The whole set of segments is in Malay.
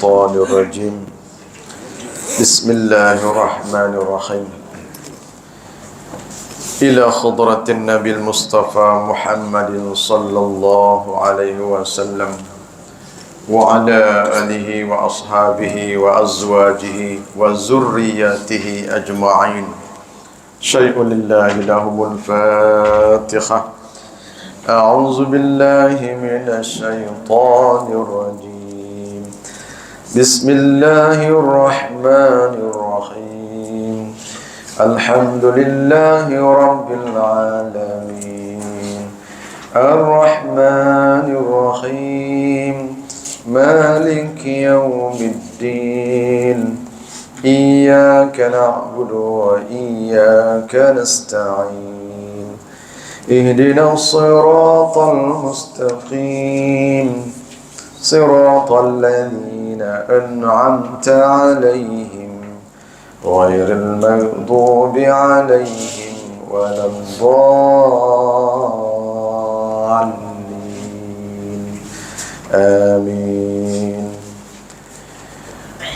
الشيطان الرجيم بسم الله الرحمن الرحيم إلى خضرة النبي المصطفى محمد صلى الله عليه وسلم وعلى آله وأصحابه وأزواجه وذرياته أجمعين. شيء لله لهم الفاتحة. أعوذ بالله من الشيطان الرجيم. بسم الله الرحمن الرحيم. الحمد لله رب العالمين الرحمن الرحيم مالك يوم الدين إياك نعبد وإياك نستعين اهدنا الصراط المستقيم صراط الذين أنعمت عليهم غير المغضوب عليهم ولا الضالين آمين.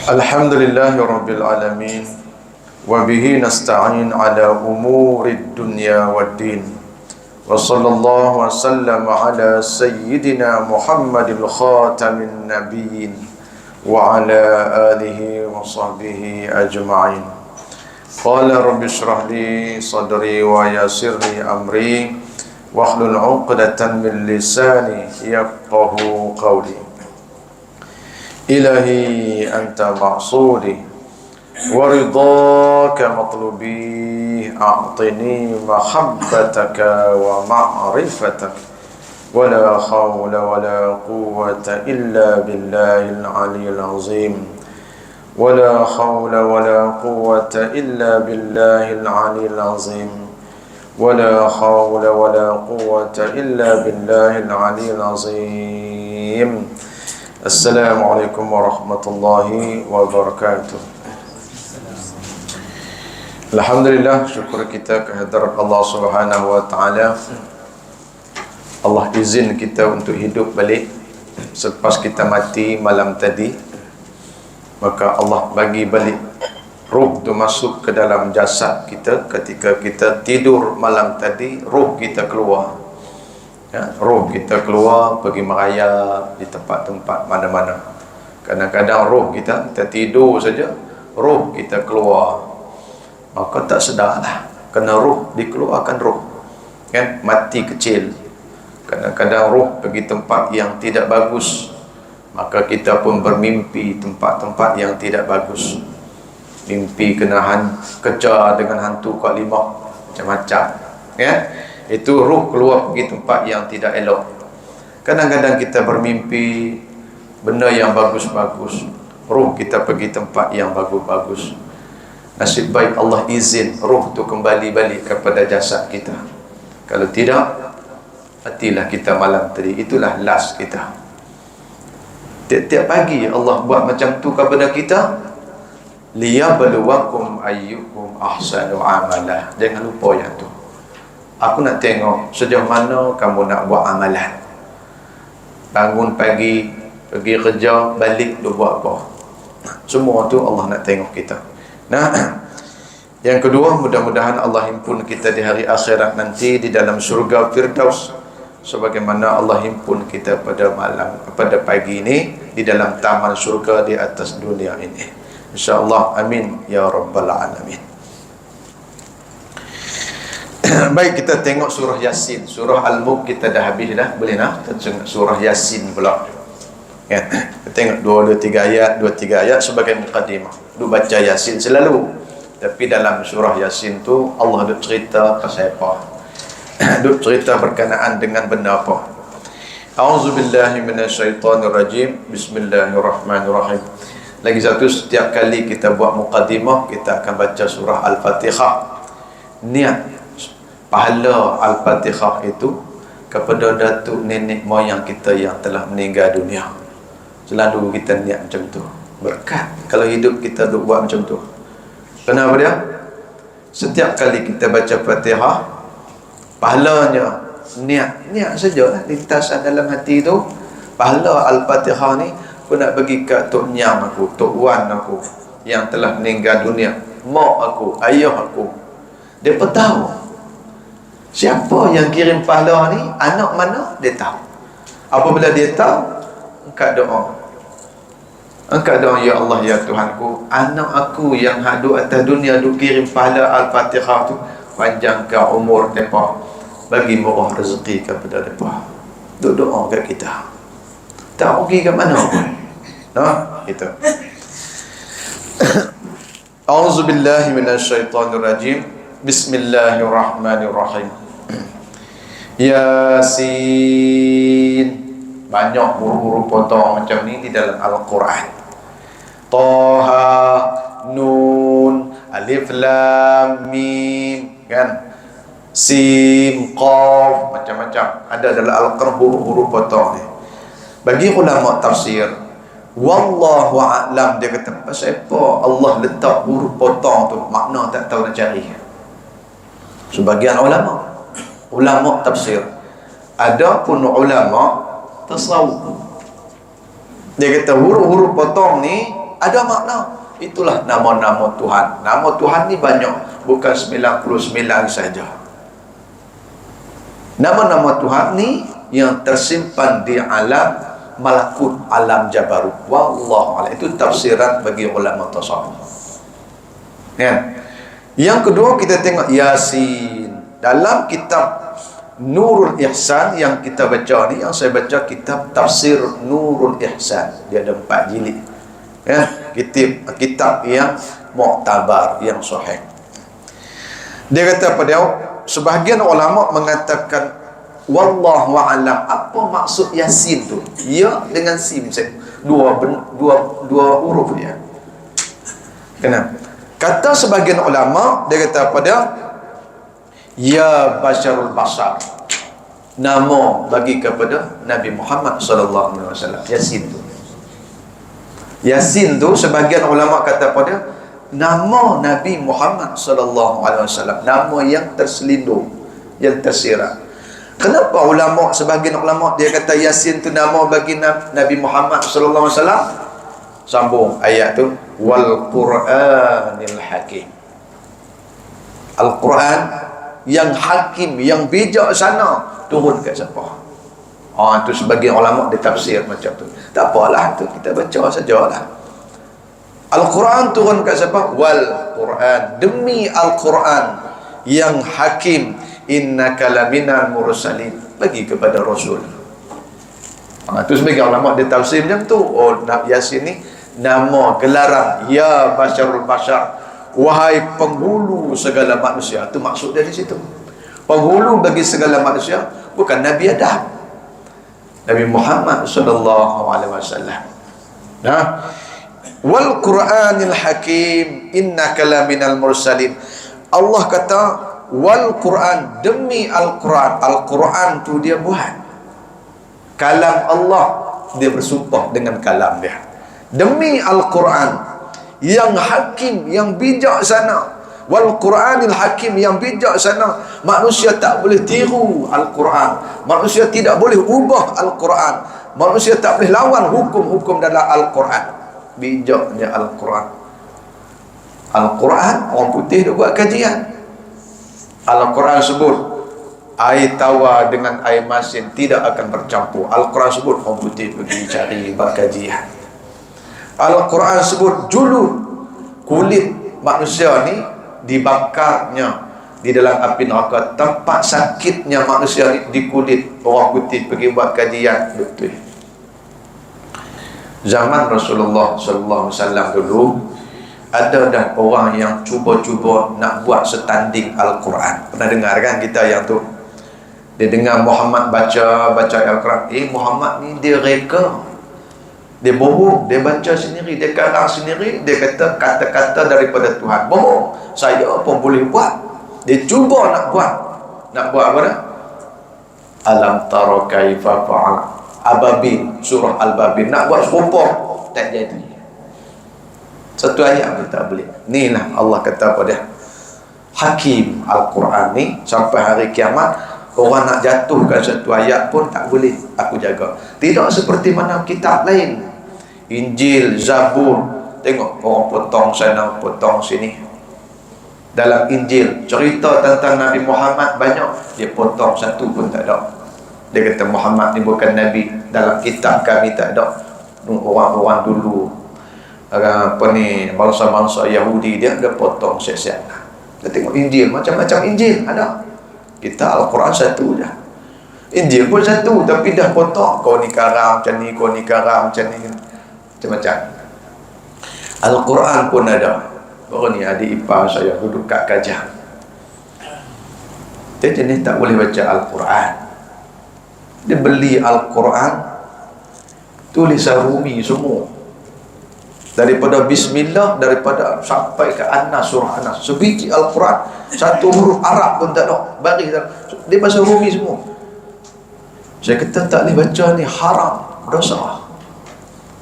الحمد لله رب العالمين وبه نستعين على أمور الدنيا والدين وصلى الله وسلم على سيدنا محمد الخاتم النبيين وعلى آله وصحبه أجمعين. قال رب اشرح لي صدري ويسر لي أمري واحلل عقدة من لساني يفقه قولي. إلهي أنت مقصودي ورضاك مطلوبي أعطني محبتك ومعرفتك ولا حول ولا قوة إلا بالله العلي العظيم ولا حول ولا قوة إلا بالله العلي العظيم ولا حول ولا قوة إلا بالله العلي العظيم. Assalamualaikum warahmatullahi wabarakatuh. Alhamdulillah, syukur kita kehadirat Allah Subhanahu wa taala. Allah izin kita untuk hidup balik selepas kita mati malam tadi. Maka Allah bagi balik ruh tu masuk ke dalam jasad kita. Ketika kita tidur malam tadi, ruh kita keluar. Ya, roh kita keluar pergi merayap di tempat-tempat mana-mana. Kadang-kadang roh kita tidur saja, roh kita keluar. Maka tak sedarlah, kena roh dikeluarkan roh. Kan mati kecil. Kadang-kadang roh pergi tempat yang tidak bagus. Maka kita pun bermimpi tempat-tempat yang tidak bagus. Mimpi kena kejar dengan hantu Kak Limah, macam-macam. Ya. Itu ruh keluar pergi tempat yang tidak elok. Kadang-kadang kita bermimpi benda yang bagus-bagus, ruh kita pergi tempat yang bagus-bagus. Nasib baik Allah izin ruh tu kembali balik kepada jasad kita. Kalau tidak, matilah kita malam tadi. Itulah last kita. Tiap-tiap pagi Allah buat macam tu kepada kita, liyabluwakum ayyukum ahsanu amala. Jangan lupa yang tu. Aku nak tengok sejauh mana kamu nak buat amalan. Bangun pagi, pergi kerja, balik tu buat apa. Semua tu Allah nak tengok kita. Nah, yang kedua, mudah-mudahan Allah himpun kita di hari akhirat nanti di dalam syurga Firdaus, sebagaimana Allah himpun kita pada malam, pada pagi ini di dalam taman syurga di atas dunia ini. InsyaAllah, amin ya rabbal alamin. Baik, kita tengok surah Yasin. Surah Al-Mulk kita dah habis dah. Boleh nak? Kita tengok surah Yasin pula. Ya, kita tengok 2-3 ayat sebagai mukadimah. Duk baca Yasin selalu. Tapi dalam surah Yasin tu Allah duk cerita pasal apa? Duk cerita berkenaan dengan benda apa? A'udzubillahi minasyaitonirrajim. Bismillahirrahmanirrahim. Lagi satu, setiap kali kita buat mukadimah, kita akan baca surah Al-Fatihah. Niat pahala Al-Fatihah itu kepada datuk nenek moyang kita yang telah meninggal dunia. Selalu kita niat macam tu. Berkat kalau hidup kita duk buat macam tu. Kenapa dia? Setiap kali kita baca Fatihah, pahalanya niat sajalah lintasan dalam hati tu. Pahala Al-Fatihah ni aku nak bagi kat tok nyang aku, tok wan aku yang telah meninggal dunia, mak aku, ayah aku. Dia pun tahu siapa yang kirim pahala ni, anak mana, dia tahu. Apabila dia tahu, angkat doa. Angkat doa, ya Allah, ya Tuhanku, anak aku yang hadu atas dunia duk kirim pahala Al-Fatihah tu, panjangkan umur mereka, bagi murah rezeki kepada mereka. Duk doa kat kita, tak pergi ke mana pun. Nah, itu. A'udzubillahi minasyaitonirrajim. Bismillahirrahmanirrahim. Yasin. Banyak huruf-huruf potong macam ni di dalam Al-Quran. Toha, Nun, Alif Lam Mim, kan? Sim, Qaf, macam-macam ada dalam Al-Quran huruf-huruf potong ni. Bagi ulama tafsir, wallahu a'lam, dia kata pasal apa Allah letak huruf potong tu, makna tak tahu nak cari. Sebagian ulama tafsir, ada pun ulama tasawuf, dia kata huruf-huruf potong ni ada makna. Itulah nama-nama Tuhan. Nama Tuhan ni banyak, bukan 99 saja. Nama-nama Tuhan ni yang tersimpan di alam malakut, alam jabarut. Wallahu a'lam. Itu tafsiran bagi ulama tasawuf. Kan? Yang kedua, kita tengok Yasin. Dalam kitab Nurul Ihsan yang kita baca ni, yang saya baca kitab Tafsir Nurul Ihsan, dia ada 4 jilid. Ya, kitab yang muktabar, yang sahih. Dia kata pada sebahagian ulama mengatakan wallahu a'lam, apa maksud Yasin tu? Ya dengan sim, dua huruf ya. Kenapa? Kata sebahagian ulama, dia kata pada ya Basyarul Basar, nama bagi kepada Nabi Muhammad sallallahu alaihi wasallam. Yasin tu. Yasin tu sebahagian ulama kata pada nama Nabi Muhammad sallallahu alaihi wasallam, nama yang terselindung, yang tersirat. Kenapa sebahagian ulama dia kata Yasin tu nama bagi Nabi Muhammad sallallahu alaihi wasallam? Sambung ayat tu, wal Qur'anil Hakim. Al-Quran yang hakim, yang bijaksana, turun kat siapa? Itu sebagian ulama dia tafsir macam tu. Tak apalah, tu kita baca sajalah. Al-Quran turun kat siapa? Wal Quran, demi Al-Quran yang hakim, innaka laminal mursalin, bagi kepada Rasul. Tu sebagian ulama dia tafsir macam tu. Yasin ni nama gelaran ya Basyarul Basar, wahai penghulu segala manusia. Tu maksud dia di situ. Penghulu bagi segala manusia, bukan Nabi Adam, Nabi Muhammad sallallahu alaihi wasallam. Nah, wal Qur'anil Hakim innaka laminal mursalin. Allah kata wal Quran, demi Al-Quran. Al-Quran tu dia buat kalam Allah, dia bersumpah dengan kalam dia. Demi Al-Quran yang hakim, yang bijaksana. Wal Quranil Hakim, yang bijaksana. Manusia tak boleh tiru Al-Quran, manusia tidak boleh ubah Al-Quran, manusia tak boleh lawan hukum-hukum dalam Al-Quran. Bijaknya Al-Quran. Al-Quran, orang putih dia buat kajian. Al-Quran sebut air tawar dengan air masin tidak akan bercampur. Al-Quran sebut orang putih pergi cari buat kajian. Al-Quran sebut julud, kulit manusia ni dibakarnya di dalam api neraka. Tempat sakitnya manusia ni di kulit. Orang putih pergi buat kajian. Betul. Zaman Rasulullah sallallahu alaihi wasallam dulu, ada dah orang yang cuba-cuba nak buat setanding Al-Quran. Pernah dengar kan kita yang tu? Dia dengar Muhammad baca Al-Quran. Muhammad ni dia reka, dia bohong, dia baca sendiri, dia karang sendiri, dia kata kata-kata daripada Tuhan. Bohong. Saya pun boleh buat. Dia cuba nak buat. Nak buat apa dah? Alam tara kaifa fa'ala Ababil, surah Al-Babil. Nak buat serupa, tak jadi. Satu ayat pun tak boleh. Ni lah Allah kata pada Hakim Al-Quran ni, sampai hari kiamat orang nak jatuhkan satu ayat pun tak boleh aku jaga. Tidak seperti mana kitab lain Injil, Zabur. Tengok orang potong sana, potong sini. Dalam Injil cerita tentang Nabi Muhammad banyak, dia potong satu pun tak ada. Dia kata Muhammad ni bukan Nabi, dalam kitab kami tak ada. Orang-orang dulu apa ni, bangsa-bangsa Yahudi, dia potong siap-siap. Kita tengok Injil, macam-macam Injil ada. Kita Al-Quran satu dah. Injil pun satu, tapi dah potong. Kau ni karam macam ni, kau ni karam macam ni, macam-macam. Al-Quran pun ada. Baru ni adik ipar saya duduk kat Kajang, dia jenis tak boleh baca Al-Quran. Dia beli Al-Quran tulisan Rumi semua, daripada Bismillah, daripada sampai ke An-Nas, surah An-Nas, sebiji Al-Quran, satu huruf Arab pun tak ada, bagi dia bahasa Rumi semua. Saya kata tak boleh baca ni, haram, dosa.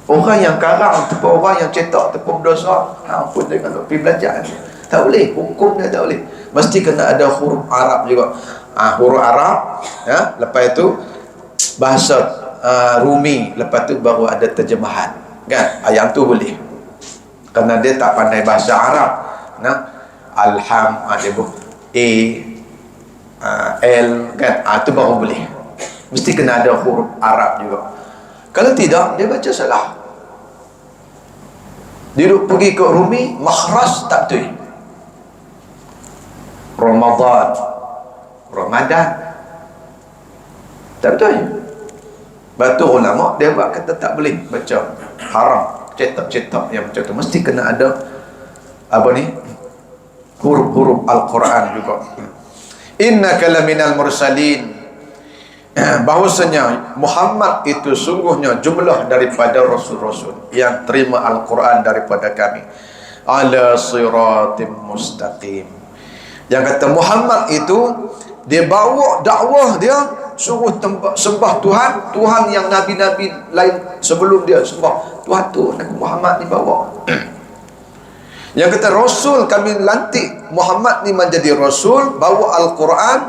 Orang yang karang ataupun orang yang cetak ataupun berdosa, ampun jangan pergi belajar. Tak boleh, hukum dia tak boleh. Mesti kena ada huruf Arab juga. Huruf Arab, ya, lepas itu bahasa Rumi, lepas tu baru ada terjemahan. Kan? Yang tu boleh. Kerana dia tak pandai bahasa Arab. Nah, Alham, dia L, kan? Itu baru boleh. Mesti kena ada huruf Arab juga. Kalau tidak, dia baca salah. Dia duduk pergi ke Rumi, makhraj tak betul. Ramadan tak betul. Batu ulama dia buat kata tak boleh baca, haram cetak-cetak yang macam tu. Mesti kena ada apa ni, huruf-huruf Al-Quran juga. Innaka laminal mursalin, bahwasanya Muhammad itu sungguhnya jumlah daripada rasul-rasul yang terima Al-Quran daripada kami, ala siratim mustaqim. Yang kata Muhammad itu dia bawa dakwah, dia suruh sembah Tuhan yang nabi-nabi lain sebelum dia sembah Tuhan tu, Nabi Muhammad ni bawa. Yang kata rasul, kami lantik Muhammad ni menjadi rasul, bawa Al-Quran,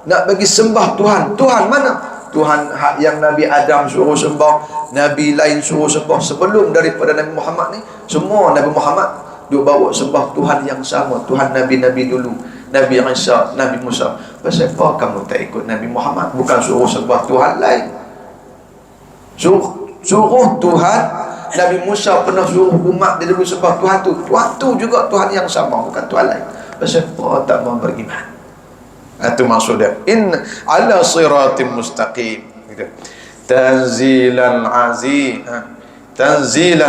nak bagi sembah Tuhan. Tuhan mana? Tuhan yang Nabi Adam suruh sembah, Nabi lain suruh sembah sebelum daripada Nabi Muhammad ni, semua Nabi Muhammad dia bawa sembah Tuhan yang sama, Tuhan Nabi-Nabi dulu, Nabi Isa, Nabi Musa. Pasal apa kamu tak ikut Nabi Muhammad? Bukan suruh sembah Tuhan lain. Suruh Tuhan, Nabi Musa pernah suruh umat dia dulu sembah Tuhan tu. Tuhan tu juga Tuhan yang sama, bukan Tuhan lain. Pasal apa tak mau beriman? Itu maksudnya in ala siratim mustaqim gitu. Tanzilan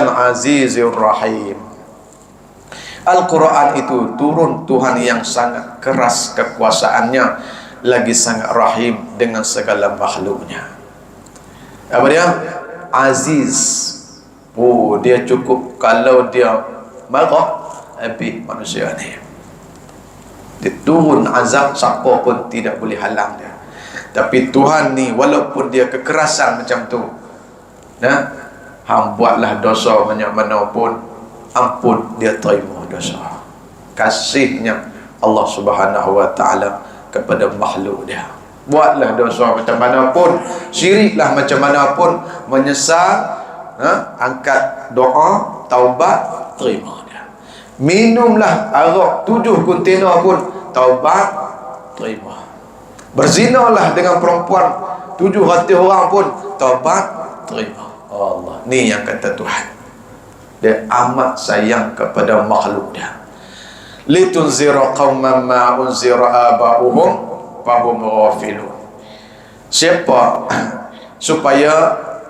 azizir rahim. Al-Quran itu turun Tuhan yang sangat keras kekuasaannya, lagi sangat rahim dengan segala makhluknya. Apa dia? Aziz. Dia cukup kalau dia marah habis manusia ni. Dia turun azab, siapa pun tidak boleh halang dia. Tapi Tuhan ni walaupun dia kekerasan macam tu, nah, hang buatlah dosa banyak mana pun, ampun dia terima dosa. Kasihnya Allah Subhanahu wa taala kepada makhluk dia. Buatlah dosa macam mana pun, syiriklah macam mana pun, menyesal, angkat doa, taubat, terima dia. Minumlah arak 7 kontena pun, taubat, terima. Berzinalah dengan perempuan 700 orang pun, taubat, terima. Allah, ni yang kata Tuhan. Dia amat sayang kepada makhluk dia. Litunzira qauman ma unzira aba'uhum fahum ghafilun. Siapa supaya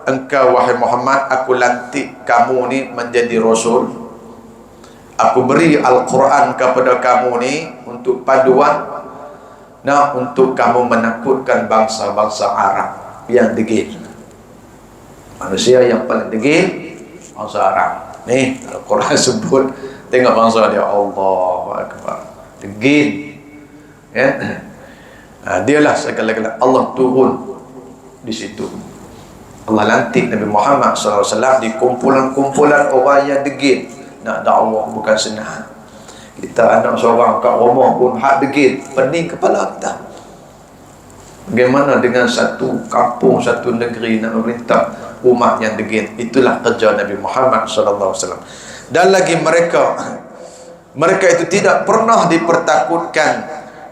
engkau wahai Muhammad, aku lantik kamu ni menjadi rasul, aku beri Al-Quran kepada kamu ni untuk paduan, nah, untuk kamu menakutkan bangsa-bangsa Arab yang degil. Manusia yang paling degil bangsa Arab. Ni Al-Quran sebut, tengok bangsa dia, Allahu Akbar, degil, ya. Dialah segala-galanya Allah turun di situ. Allah lantik Nabi Muhammad SAW di kumpulan-kumpulan orang yang degil. Nak dakwah bukan senang. Kita anak seorang kat rumah pun hak degil, pening kepala kita. Bagaimana dengan satu kampung, satu negeri nak memerintah umat yang degil. Itulah kerja Nabi Muhammad sallallahu alaihi wasallam. Dan lagi mereka itu tidak pernah dipertakutkan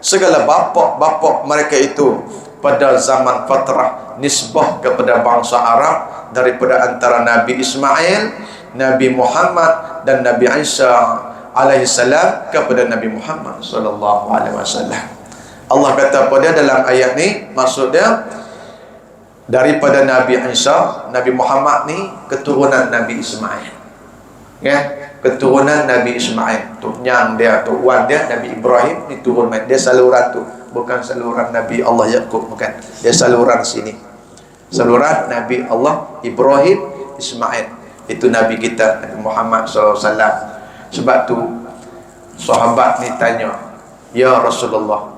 segala bapak-bapak mereka itu pada zaman fatrah nisbah kepada bangsa Arab, daripada antara Nabi Ismail, Nabi Muhammad dan Nabi Isa alaihi salam kepada Nabi Muhammad sallallahu alaihi wasallam. Allah kata pada dalam ayat ni, maksudnya daripada Nabi Isa, Nabi Muhammad ni keturunan Nabi Ismail. Ya, keturunan Nabi Ismail. Tok nyang dia, tok wan dia Nabi Ibrahim ni turun dia saluran tu, bukan saluran Nabi Allah Yaqub, bukan. Dia saluran sini. Saluran Nabi Allah Ibrahim Ismail. Itu Nabi kita Nabi Muhammad sallallahu alaihi wasallam. Sebab tu sahabat ni tanya, "Ya Rasulullah,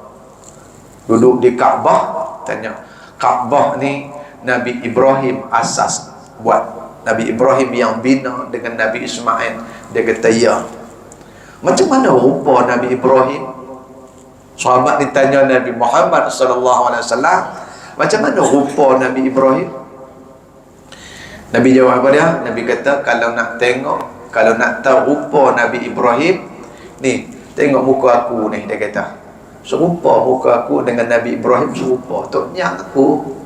duduk di Kaabah," tanya, "Kaabah ni Nabi Ibrahim asas buat. Nabi Ibrahim yang bina dengan Nabi Ismail." Dia kata, "Ya." Macam mana rupa Nabi Ibrahim? Sahabat ditanya Nabi Muhammad sallallahu alaihi wasallam, macam mana rupa Nabi Ibrahim? Nabi jawab apa dia? Nabi kata, kalau nak tengok, kalau nak tahu rupa Nabi Ibrahim ni, tengok muka aku ni. Dia kata, serupa muka aku dengan Nabi Ibrahim, serupa tok nyang aku.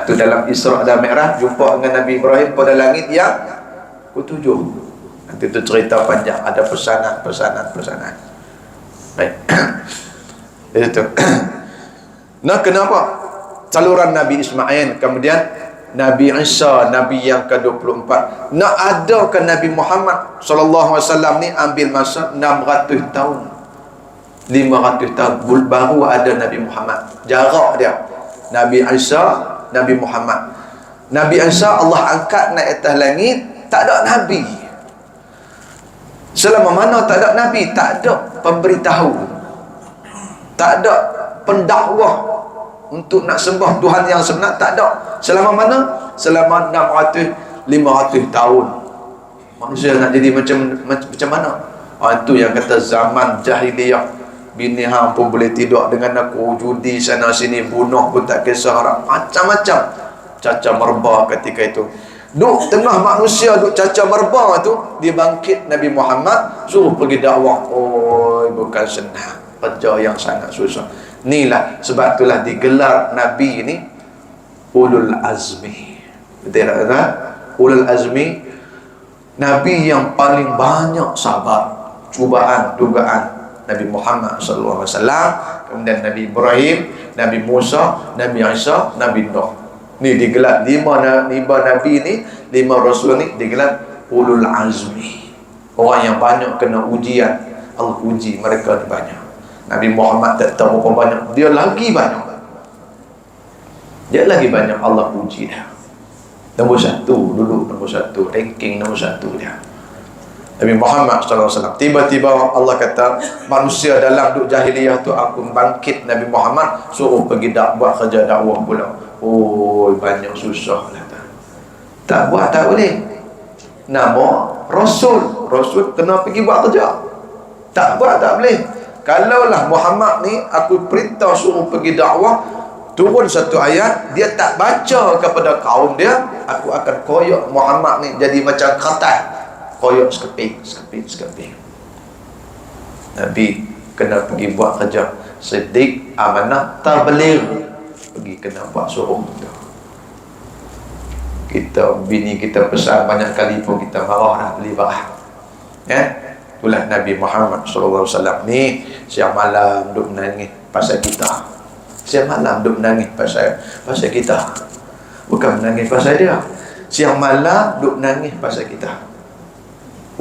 Tu dalam Isra dan Mi'raj jumpa dengan Nabi Ibrahim pada langit yang ketujuh. Nanti tu cerita panjang, ada pesanan. Baik. Itu. Nah, kenapa saluran Nabi Ismail, kemudian Nabi Isa, Nabi yang ke-24. Nak adakan Nabi Muhammad sallallahu alaihi wasallam ni ambil masa 600 tahun. 500 tahun baru ada Nabi Muhammad. Jarak dia Nabi Isa, Nabi Muhammad. Nabi Isa Allah angkat naik atas langit, tak ada Nabi. Selama mana tak ada Nabi, tak ada pemberitahu, tak ada pendakwah untuk nak sembah Tuhan yang sebenar, tak ada. Selama mana? Selama 500 tahun. Manusia nak jadi macam mana? Itu yang kata zaman jahiliyah, bini hang pun boleh tidur dengan aku, judi sana sini, bunuh pun tak kisah, harap macam-macam caca merba ketika itu. Duk tengah manusia duk caca merba tu, dia bangkit Nabi Muhammad suruh pergi dakwah. Oh, bukan senang, kerja yang sangat susah. Inilah sebab itulah digelar Nabi ini Ulul Azmi. Betul tak? Ulul Azmi, Nabi yang paling banyak sabar, cubaan, dugaan. Nabi Muhammad sallallahu alaihi wasallam, kemudian Nabi Ibrahim, Nabi Musa, Nabi Isa, Nabi Nuh. Ni digelar lima nabi ni, 5 rasul ni digelar Ulul Azmi. Orang yang banyak kena ujian. Allah uji mereka ni banyak. Nabi Muhammad tak tahu berapa banyak, dia lagi banyak. Allah uji dia. Nombor 1 dulu, nombor 1 ranking, nombor 1 dia Nabi Muhammad SAW. Tiba-tiba Allah kata, manusia dalam duk jahiliyah tu, aku bangkit Nabi Muhammad, suruh pergi buat kerja dakwah pula. Oh, banyak susah lah. Tak buat tak boleh. Nama Rasul kena pergi buat kerja. Tak buat tak boleh. Kalaulah Muhammad ni aku perintah suruh pergi dakwah, turun satu ayat, dia tak baca kepada kaum dia, aku akan koyok Muhammad ni jadi macam kertas, koyok sekeping. Nabi kena pergi buat kerja siddiq, amanah, tabligh, pergi kena buat suruh. Bini kita pesan banyak kali pun kita marah dah, beli barang. Itulah Nabi Muhammad SAW ni, siang malam duk menangis pasal kita. Siang malam duk menangis pasal kita. Bukan menangis pasal dia. Siang malam duk menangis pasal kita.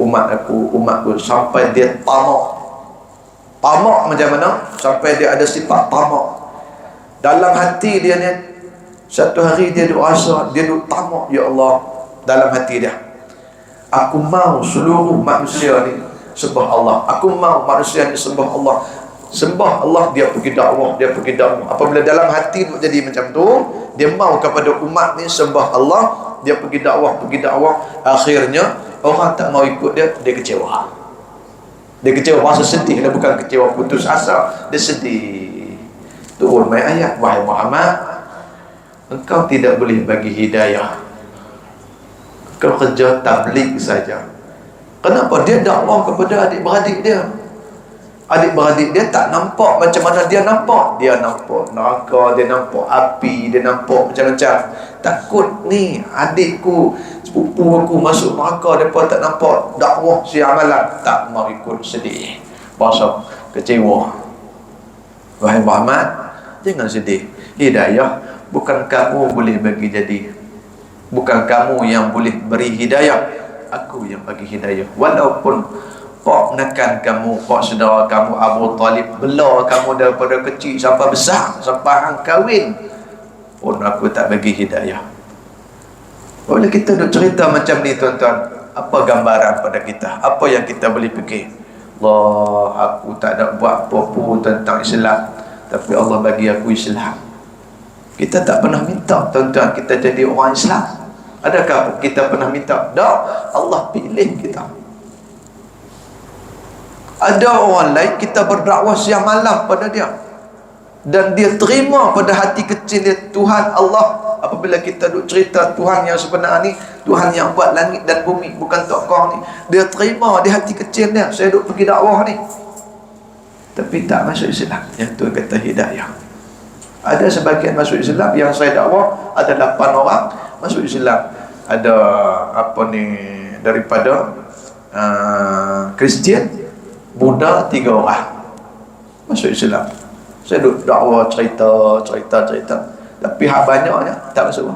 Umatku sampai dia tamak. Tamak macam mana? Sampai dia ada sifat tamak. Dalam hati dia ni, satu hari dia duk rasa, dia duk tamak, ya Allah, dalam hati dia, aku mau seluruh manusia ni sembah Allah. Aku mau manusia ni sembah Allah. Sembah Allah, dia pergi dakwah. Apabila dalam hati tu jadi macam tu, dia mau kepada umat ni sembah Allah, dia pergi dakwah. Akhirnya orang tak mau ikut dia kecewa. Dia kecewa, rasa sedih. Dia bukan kecewa putus asa, dia sedih. Turun mai ayat, wahai Muhammad, engkau tidak boleh bagi hidayah kerja tabligh saja. Kenapa? Dia dakwah kepada adik-beradik dia. Adik-beradik dia tak nampak macam mana dia nampak. Dia nampak neraka, dia nampak api, dia nampak macam-macam. Takut ni adikku, sepupu aku masuk neraka, mereka tak nampak dakwah siang malam. Tak mau ikut, sedih, rasa kecewa. Wahai Muhammad, jangan sedih. Hidayah bukan kamu boleh bagi jadi. Bukan kamu yang boleh beri hidayah, aku yang bagi hidayah. Walaupun pak menekan kamu, pak saudara kamu Abu Talib bela kamu daripada kecil sampai besar, sampai hang kahwin, pun aku tak bagi hidayah. Boleh kita duk cerita macam ni tuan-tuan, apa gambaran pada kita? Apa yang kita boleh fikir? Allah, aku tak ada buat apa-apa tentang Islam, tapi Allah bagi aku Islam. Kita tak pernah minta tuan-tuan kita jadi orang Islam. Adakah kita pernah minta? Tak, Allah pilih kita. Ada orang lain kita berdakwah siang malam pada dia, dan dia terima pada hati kecil dia, Tuhan Allah, apabila kita duk cerita Tuhan yang sebenar ni, Tuhan yang buat langit dan bumi, bukan tokoh ni, dia terima di hati kecil dia, saya duk pergi dakwah ni, tapi tak masuk Islam. Yang tu kata hidayah. Ada sebagian masuk Islam, yang saya dakwah ada 8 orang masuk Islam. Ada apa ni, daripada Kristian, Buddha 3 orang masuk Islam. Saya duk dakwah cerita, tapi hak banyaknya tak masuk.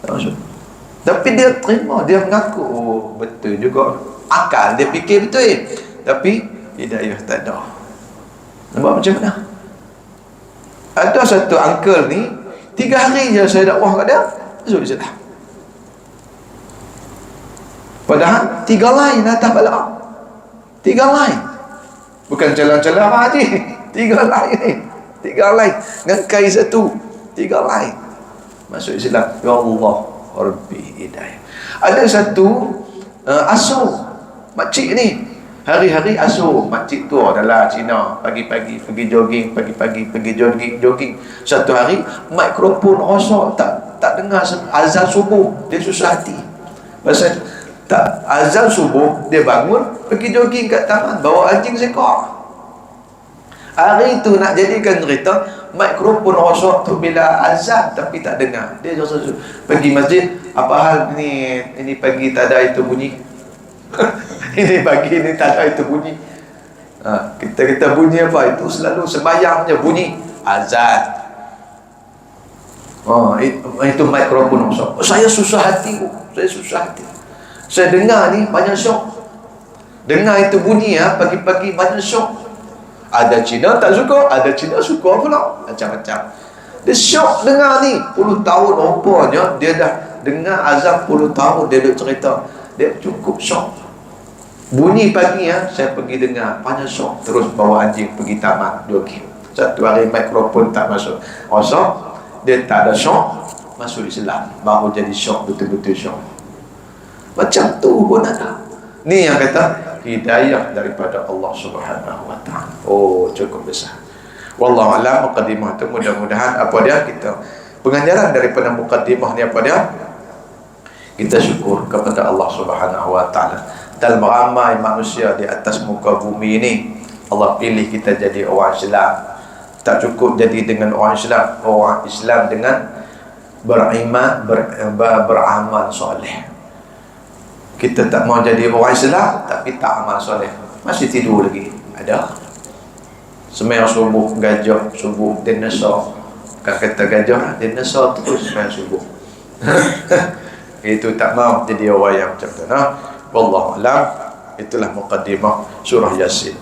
Tak masuk. Tapi dia terima, dia mengaku, oh betul juga. Akal dia fikir betul, tapi hidayah tak ada. Nampak macam mana? Ada satu uncle ni, 3 hari je saya dakwah kat dia, masuk Islam. Padahal 3 lain atas balak. 3 lain. Bukan jalan-jalan haji. 3 lain ni. 3 lain. Dengan kai satu. 3 lain. Masuk Islam. Ya Allah, Rabbi hidayah. Ada satu asuh makcik ni. Hari-hari asuh makcik tu adalah Cina. Pagi-pagi pergi jogging, pagi-pagi pergi jogging. Satu hari mikrofon rosak, tak dengar azan subuh. Dia susah hati. Pasal tak azan subuh, dia bangun pergi jogging kat taman, bawa anjing seekor. Hari tu nak jadikan cerita, mikrofon rosak tu bila azan tapi tak dengar. Dia pergi masjid, apa hal ni, ini pagi tak ada itu bunyi. Ini pagi ni tak ada itu bunyi. Kita bunyi apa? Itu selalu sembahyangnya bunyi azan. Itu mikrofon rosak. Saya susah hati. Saya dengar ni banyak syok. Dengar itu bunyi pagi-pagi banyak syok. Ada Cina tak suka, ada Cina suka pula. Macam-macam. Dia syok dengar ni. 10 tahun rupanya dia dah dengar azan 10 tahun dia duk cerita. Dia cukup syok. Bunyi pagi saya pergi dengar banyak syok. Terus bawa anjing pergi taman jogging. Satu hari mikrofon tak masuk rosak, dia tak ada syok, masuk Islam, baru jadi syok, betul-betul syok. Macam tu pun ada. Ni yang kata hidayah daripada Allah Subhanahu wa taala. Oh, cukup besar. Wallahu a'lam. Muqaddimah tu mudah-mudahan apa dia, kita pengajaran daripada muqaddimah ni apa dia? Kita syukur kepada Allah Subhanahu wa taala. Dalam ramai manusia di atas muka bumi ini, Allah pilih kita jadi orang Islam. Tak cukup jadi dengan orang Islam dengan beriman, beramal soleh. Kita tak mau jadi orang Islam tapi tak amal soleh, masih tidur lagi. Ada sembahyang subuh gajah, subuh dinosaur. Bukan kata gajah, dinosaur terus sembahyang subuh. Itu tak mau jadi orang yang macam tu. Wallahu a'lam. Itulah muqaddimah surah Yasin.